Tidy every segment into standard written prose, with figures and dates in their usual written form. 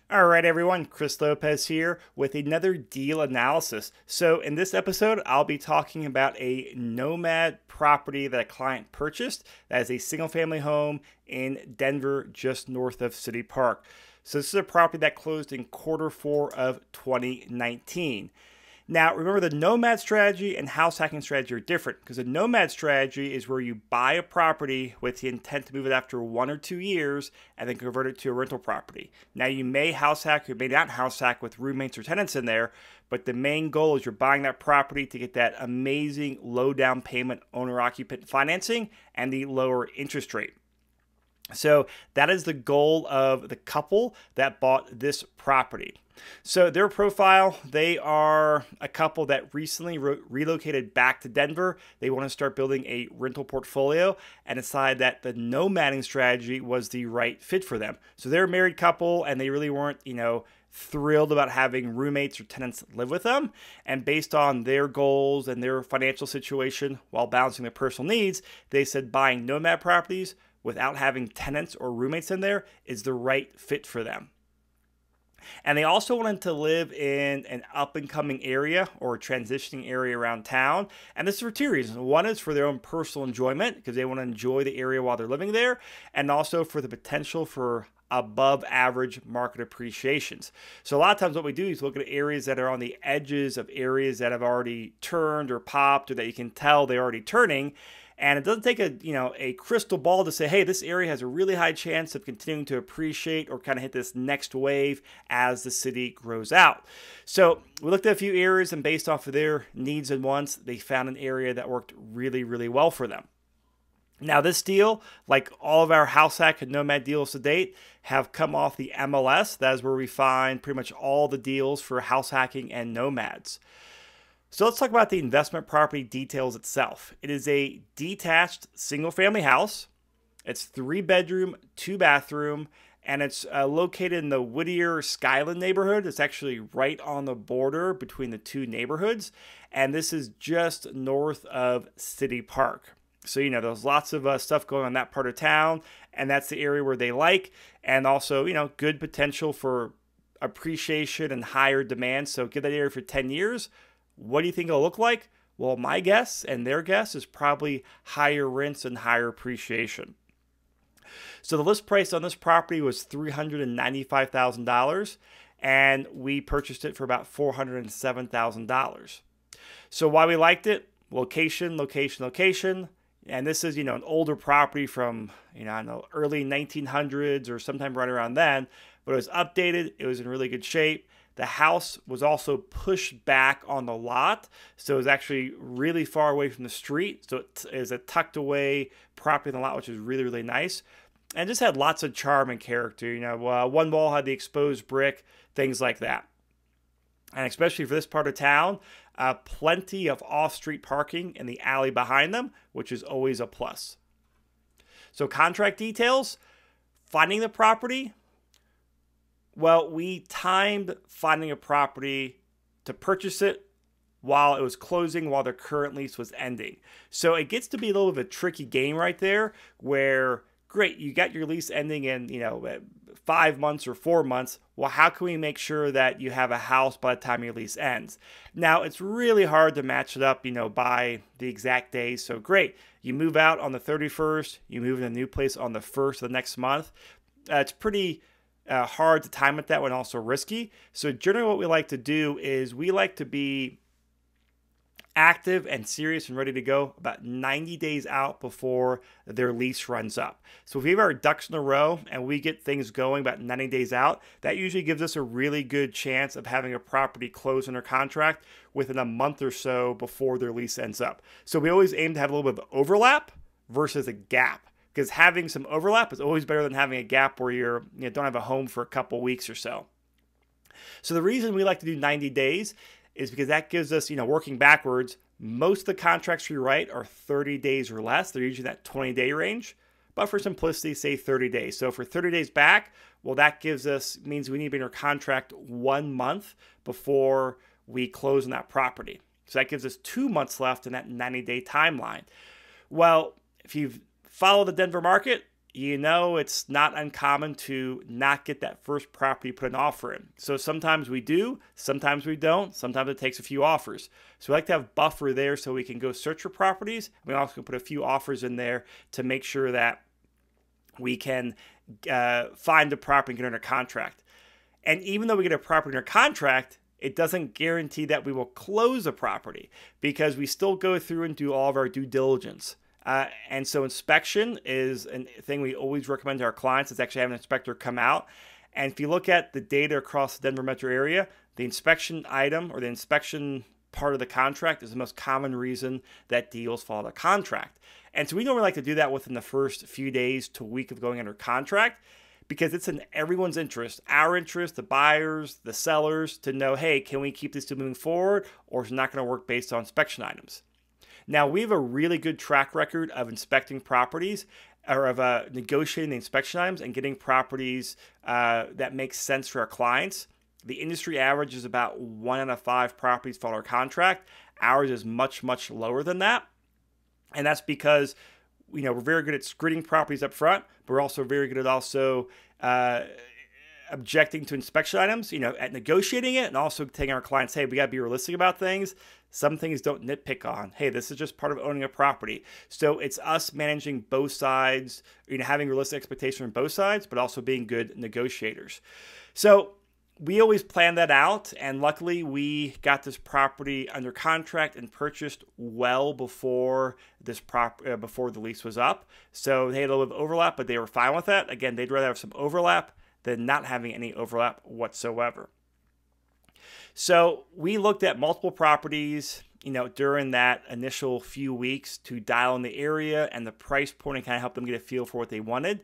All right, everyone, Chris Lopez here with another deal analysis. So in this episode, I'll be talking about a Nomad property that a client purchased that is a single family home in Denver, just north of City Park. So this is a property that closed in Q4 of 2019. Now, remember the Nomad strategy and house hacking strategy are different because the Nomad strategy is where you buy a property with the intent to move it after 1 or 2 years and then convert it to a rental property. Now, you may house hack or may not house hack with roommates or tenants in there, but the main goal is you're buying that property to get that amazing low down payment owner-occupant financing and the lower interest rate. So that is the goal of the couple that bought this property. So their profile, they are a couple that recently relocated back to Denver. They want to start building a rental portfolio and decided that the nomading strategy was the right fit for them. So they're a married couple and they really weren't, thrilled about having roommates or tenants live with them. And based on their goals and their financial situation while balancing their personal needs, they said buying nomad properties without having tenants or roommates in there is the right fit for them. And they also wanted to live in an up-and-coming area or a transitioning area around town. And this is for two reasons. One is for their own personal enjoyment because they want to enjoy the area while they're living there, and also for the potential for above average market appreciations. So a lot of times what we do is look at areas that are on the edges of areas that have already turned or popped or that you can tell they're already turning. And it doesn't take a crystal ball to say, hey, this area has a really high chance of continuing to appreciate or kind of hit this next wave as the city grows out. So we looked at a few areas, and based off of their needs and wants, they found an area that worked really, really well for them. Now, this deal, like all of our house hack and nomad deals to date, have come off the MLS. That is where we find pretty much all the deals for house hacking and nomads. So let's talk about the investment property details itself. It is a detached single-family house. It's 3-bedroom, 2-bathroom, and it's located in the Whittier Skyland neighborhood. It's actually right on the border between the two neighborhoods, and this is just north of City Park. So, there's lots of stuff going on in that part of town, and that's the area where they like, and also, good potential for appreciation and higher demand. So give that area for 10 years. What do you think it'll look like? Well, my guess and their guess is probably higher rents and higher appreciation. So the list price on this property was $395,000, and we purchased it for about $407,000. So why we liked it? Location, location, location. And this is, an older property from, early 1900s or sometime right around then, but it was updated. It was in really good shape. The house was also pushed back on the lot, so it was actually really far away from the street. So it is a tucked away property in the lot, which is really, really nice. And just had lots of charm and character. One wall had the exposed brick, things like that. And especially for this part of town, plenty of off-street parking in the alley behind them, which is always a plus. So contract details, finding the property. Well, we timed finding a property to purchase it while it was closing, while their current lease was ending. So it gets to be a little bit of a tricky game right there where, great, you got your lease ending in, 5 months or 4 months. Well, how can we make sure that you have a house by the time your lease ends? Now, it's really hard to match it up, by the exact days. So great, you move out on the 31st, you move in a new place on the 1st of the next month. It's pretty hard to time it that way and also risky. So generally what we like to do is we like to be active and serious and ready to go about 90 days out before their lease runs up. So if we have our ducks in a row and we get things going about 90 days out, that usually gives us a really good chance of having a property close under contract within a month or so before their lease ends up. So we always aim to have a little bit of overlap versus a gap, because having some overlap is always better than having a gap where you don't have a home for a couple weeks or so. So the reason we like to do 90 days is because that gives us, working backwards, most of the contracts we write are 30 days or less. They're usually that 20-day range. But for simplicity, say 30 days. So for 30 days back, well, that means we need to be in our contract 1 month before we close on that property. So that gives us 2 months left in that 90-day timeline. Well, if you've followed the Denver market, you know it's not uncommon to not get that first property put an offer in. So sometimes we do, sometimes we don't, sometimes it takes a few offers. So we like to have buffer there so we can go search for properties. We also can put a few offers in there to make sure that we can find the property and get under contract. And even though we get a property under contract, it doesn't guarantee that we will close a property because we still go through and do all of our due diligence. And so inspection is a thing we always recommend to our clients. It's actually having an inspector come out. And if you look at the data across the Denver metro area, the inspection item or the inspection part of the contract is the most common reason that deals fall out of contract. And so we normally like to do that within the first few days to a week of going under contract because it's in everyone's interest, our interest, the buyers, the sellers, to know, hey, can we keep this moving forward or is it not going to work based on inspection items? Now, we have a really good track record of inspecting properties or of negotiating the inspection items and getting properties that make sense for our clients. The industry average is about 1 out of 5 properties fall under contract. Ours is much, much lower than that. And that's because we're very good at screening properties up front, but we're also very good at objecting to inspection items, at negotiating it and also telling our clients, hey, we got to be realistic about things. Some things don't nitpick on. Hey, this is just part of owning a property. So it's us managing both sides, having realistic expectations on both sides, but also being good negotiators. So we always plan that out. And luckily we got this property under contract and purchased well before before the lease was up. So they had a little bit of overlap, but they were fine with that. Again, they'd rather have some overlap than not having any overlap whatsoever. So we looked at multiple properties, during that initial few weeks to dial in the area and the price point and kind of help them get a feel for what they wanted.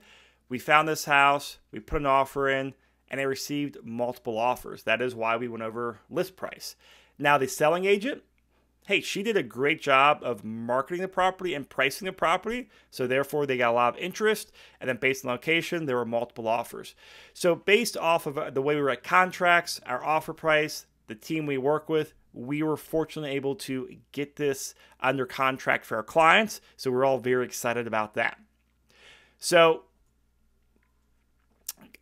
We found this house, we put an offer in, and they received multiple offers. That is why we went over list price. Now the selling agent, hey, she did a great job of marketing the property and pricing the property. So therefore they got a lot of interest. And then based on location, there were multiple offers. So based off of the way we write contracts, our offer price, the team we work with, we were fortunately able to get this under contract for our clients. So we're all very excited about that. So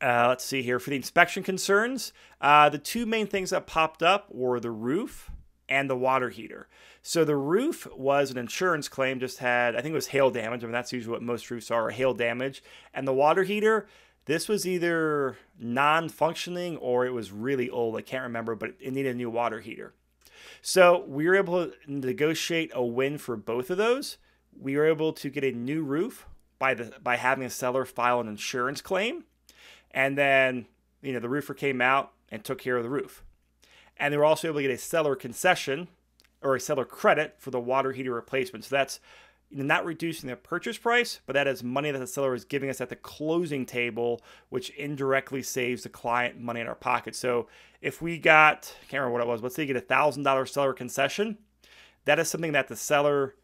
let's see here. For the inspection concerns, the two main things that popped up were the roof and the water heater. So the roof was an insurance claim, just had, I think it was hail damage. I mean, that's usually what most roofs are, hail damage. And the water heater, this was either non-functioning or it was really old. I can't remember, but it needed a new water heater. So we were able to negotiate a win for both of those. We were able to get a new roof by having a seller file an insurance claim. And then, the roofer came out and took care of the roof. And they were also able to get a seller concession or a seller credit for the water heater replacement. So that's not reducing the purchase price, but that is money that the seller is giving us at the closing table, which indirectly saves the client money in our pocket. So if we got, I can't remember what it was, let's say you get a $1,000 seller concession, that is something that the seller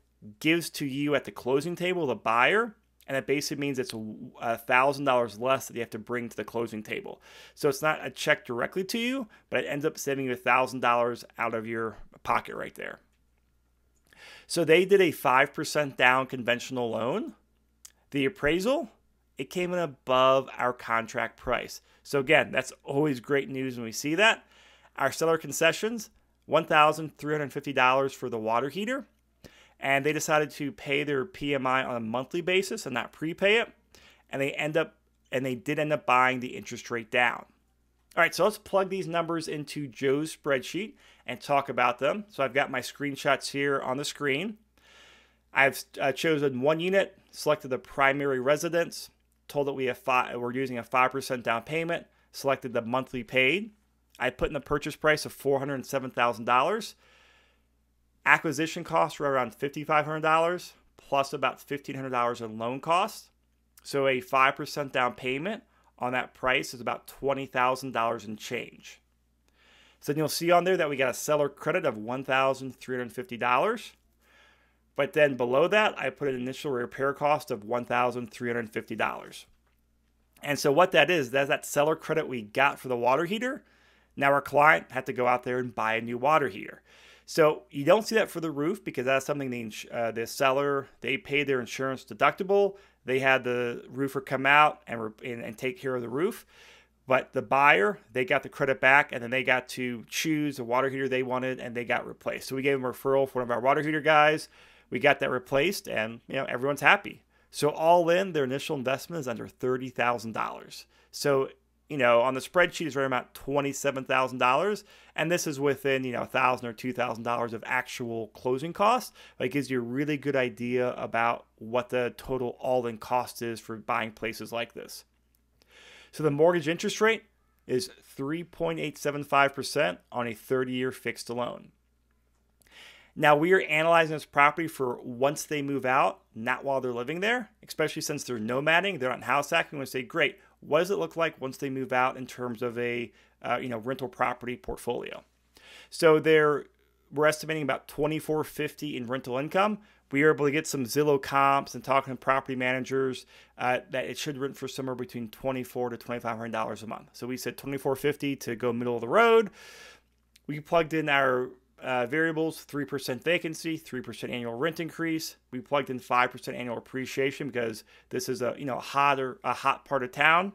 gives to you at the closing table, the buyer, and it basically means it's $1,000 less that you have to bring to the closing table. So it's not a check directly to you, but it ends up saving you $1,000 out of your pocket right there. So they did a 5% down conventional loan. The appraisal, it came in above our contract price. So again, that's always great news when we see that. Our seller concessions, $1,350 for the water heater. And they decided to pay their PMI on a monthly basis and not prepay it. And they did end up buying the interest rate down. All right, so let's plug these numbers into Joe's spreadsheet and talk about them. So I've got my screenshots here on the screen. I've chosen one unit, selected the primary residence, told that we're using a 5% down payment, selected the monthly paid. I put in the purchase price of $407,000. Acquisition costs were around $5,500 plus about $1,500 in loan costs. So a 5% down payment on that price is about $20,000 in change. So then you'll see on there that we got a seller credit of $1,350. But then below that, I put an initial repair cost of $1,350. And so what that is, that's that seller credit we got for the water heater. Now our client had to go out there and buy a new water heater. So you don't see that for the roof because that's something the seller, they pay their insurance deductible. they had the roofer come out and take care of the roof. But the buyer, they got the credit back, and then they got to choose the water heater they wanted, and they got replaced. So we gave them a referral for one of our water heater guys. We got that replaced, and everyone's happy. So all in, their initial investment is under $30,000. So on the spreadsheet is right about $27,000, and this is within $1,000 or $2,000 of actual closing costs. It gives you a really good idea about what the total all-in cost is for buying places like this. So the mortgage interest rate is 3.875% on a 30-year fixed loan. Now, we are analyzing this property for once they move out, not while they're living there, especially since they're nomading, they're not house hacking. We want to say, great, what does it look like once they move out in terms of a rental property portfolio? So we're estimating about $2,450 in rental income. We were able to get some Zillow comps and talking to property managers that it should rent for somewhere between $2,400 to $2,500 a month. So we said $2,450 to go middle of the road. We plugged in our variables: 3% vacancy, 3% annual rent increase. We plugged in 5% annual appreciation because this is a hot part of town.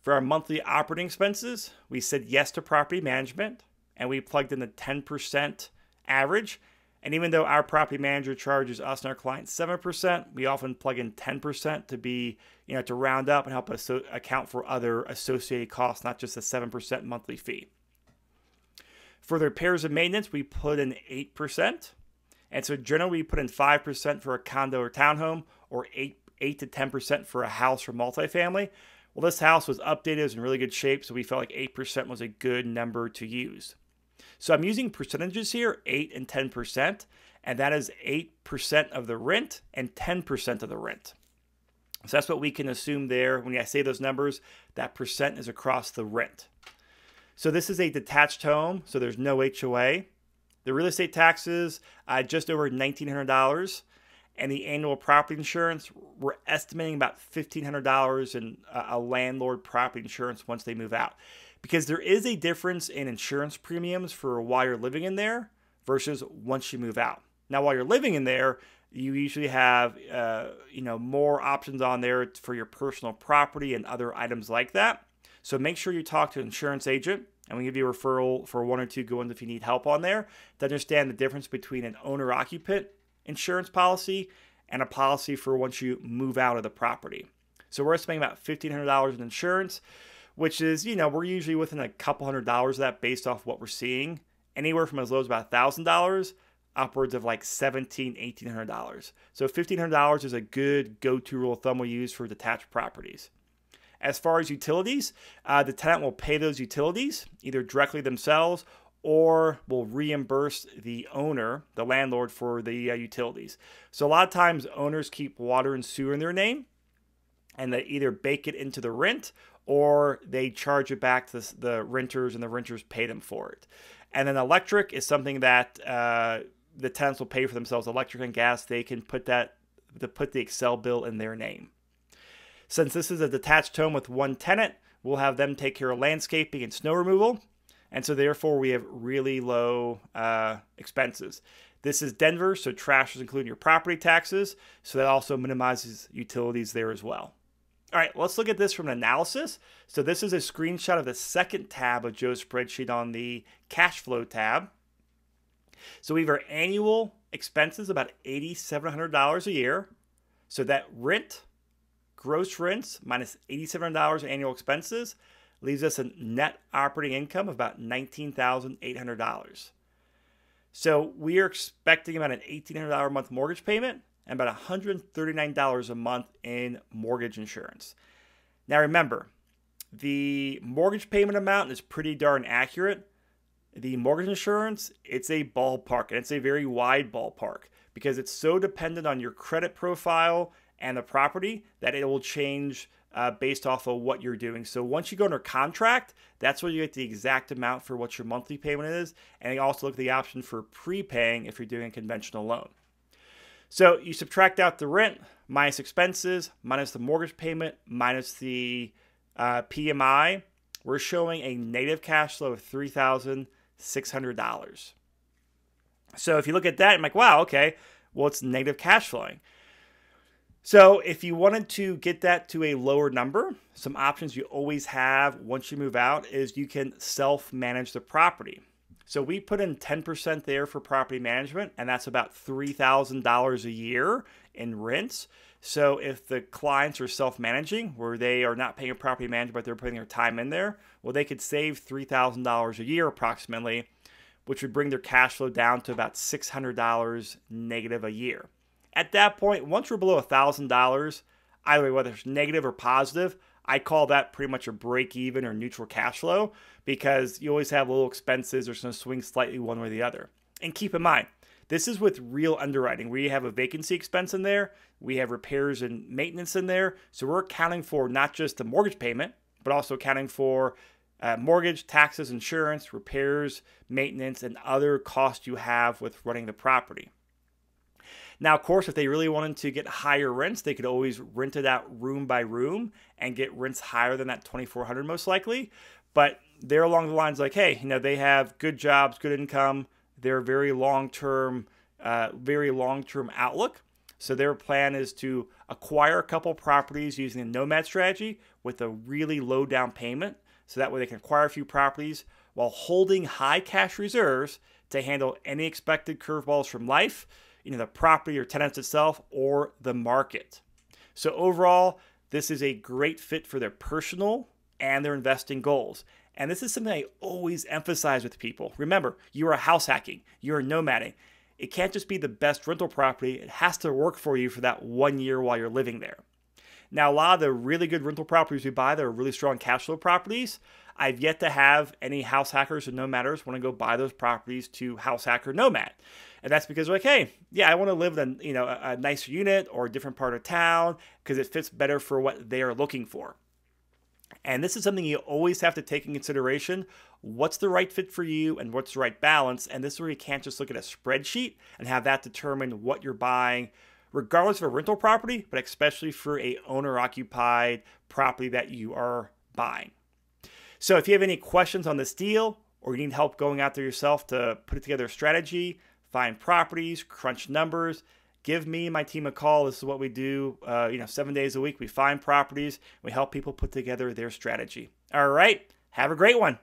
For our monthly operating expenses, we said yes to property management, and we plugged in the 10% average. And even though our property manager charges us and our clients 7%, we often plug in 10% to be, to round up and help us account for other associated costs, not just a 7% monthly fee. For the repairs and maintenance, we put in 8%. And so generally we put in 5% for a condo or townhome, or 8 to 10% for a house or multifamily. Well, this house was updated, it was in really good shape, so we felt like 8% was a good number to use. So I'm using percentages here, 8 and 10%, and that is 8% of the rent and 10% of the rent. So that's what we can assume there. When I say those numbers, that percent is across the rent. So this is a detached home, so there's no HOA. The real estate taxes, just over $1,900. And the annual property insurance, we're estimating about $1,500 in a landlord property insurance once they move out. Because there is a difference in insurance premiums for while you're living in there versus once you move out. Now, while you're living in there, you usually have more options on there for your personal property and other items like that. So make sure you talk to an insurance agent, and we give you a referral for one or two go-ins if you need help on there to understand the difference between an owner-occupant insurance policy and a policy for once you move out of the property. So we're estimating about $1,500 in insurance, which is, we're usually within a couple $100s of that based off what we're seeing. Anywhere from as low as about $1,000 upwards of like $1,700, $1,800. So $1,500 is a good go-to rule of thumb we use for detached properties. As far as utilities, the tenant will pay those utilities either directly themselves or will reimburse the owner, the landlord, for the utilities. So a lot of times owners keep water and sewer in their name, and they either bake it into the rent or they charge it back to the renters, and the renters pay them for it. And then electric is something that the tenants will pay for themselves. Electric and gas, they can put the Excel bill in their name. Since this is a detached home with one tenant, we'll have them take care of landscaping and snow removal. And so therefore we have really low expenses. This is Denver, so trash is included in your property taxes. So that also minimizes utilities there as well. All right, let's look at this from an analysis. So this is a screenshot of the second tab of Joe's spreadsheet on the cash flow tab. So we have our annual expenses, about $8,700 a year. So that rent, gross rents minus $8,700 annual expenses leaves us a net operating income of about $19,800. So we are expecting about an $1,800 a month mortgage payment and about $139 a month in mortgage insurance. Now remember, the mortgage payment amount is pretty darn accurate. The mortgage insurance, it's a ballpark, and it's a very wide ballpark because it's so dependent on your credit profile and the property that it will change based off of what you're doing. So once you go under contract, that's where you get the exact amount for what your monthly payment is. And you also look at the option for prepaying if you're doing a conventional loan. So you subtract out the rent minus expenses, minus the mortgage payment, minus the PMI. We're showing a negative cash flow of $3,600. So if you look at that, I'm like, wow, okay, well, it's negative cash flowing. So if you wanted to get that to a lower number, some options you always have once you move out is you can self-manage the property. So we put in 10% there for property management, and that's about $3,000 a year in rents. So if the clients are self-managing, where they are not paying a property manager, but they're putting their time in there, well, they could save $3,000 a year approximately, which would bring their cash flow down to about $600 negative a year. At that point, once we're below $1,000, either way, whether it's negative or positive, I call that pretty much a break even or neutral cash flow, because you always have little expenses or going to swing slightly one way or the other. And keep in mind, this is with real underwriting. We have a vacancy expense in there. We have repairs and maintenance in there. So we're accounting for not just the mortgage payment, but also accounting for mortgage, taxes, insurance, repairs, maintenance, and other costs you have with running the property. Now, of course, if they really wanted to get higher rents, they could always rent it out room by room and get rents higher than that $2,400 most likely. But they're along the lines like, hey, they have good jobs, good income. They're very long-term outlook. So their plan is to acquire a couple properties using the Nomad strategy with a really low down payment. So that way they can acquire a few properties while holding high cash reserves to handle any expected curveballs from life, the property or tenants itself, or the market. So overall, this is a great fit for their personal and their investing goals. And this is something I always emphasize with people. Remember, you are house hacking, you are nomading. It can't just be the best rental property. It has to work for you for that 1 year while you're living there. Now, a lot of the really good rental properties we buy that are really strong cash flow properties, I've yet to have any house hackers or nomaders want to go buy those properties to house hack or nomad. And that's because they're like, hey, yeah, I want to live in a nicer unit or a different part of town because it fits better for what they are looking for. And this is something you always have to take in consideration. What's the right fit for you and what's the right balance? And this is where you can't just look at a spreadsheet and have that determine what you're buying, regardless of a rental property, but especially for a owner-occupied property that you are buying. So if you have any questions on this deal, or you need help going out there yourself to put together a strategy, find properties, crunch numbers, give me and my team a call. This is what we do, 7 days a week. We find properties. We help people put together their strategy. All right. Have a great one.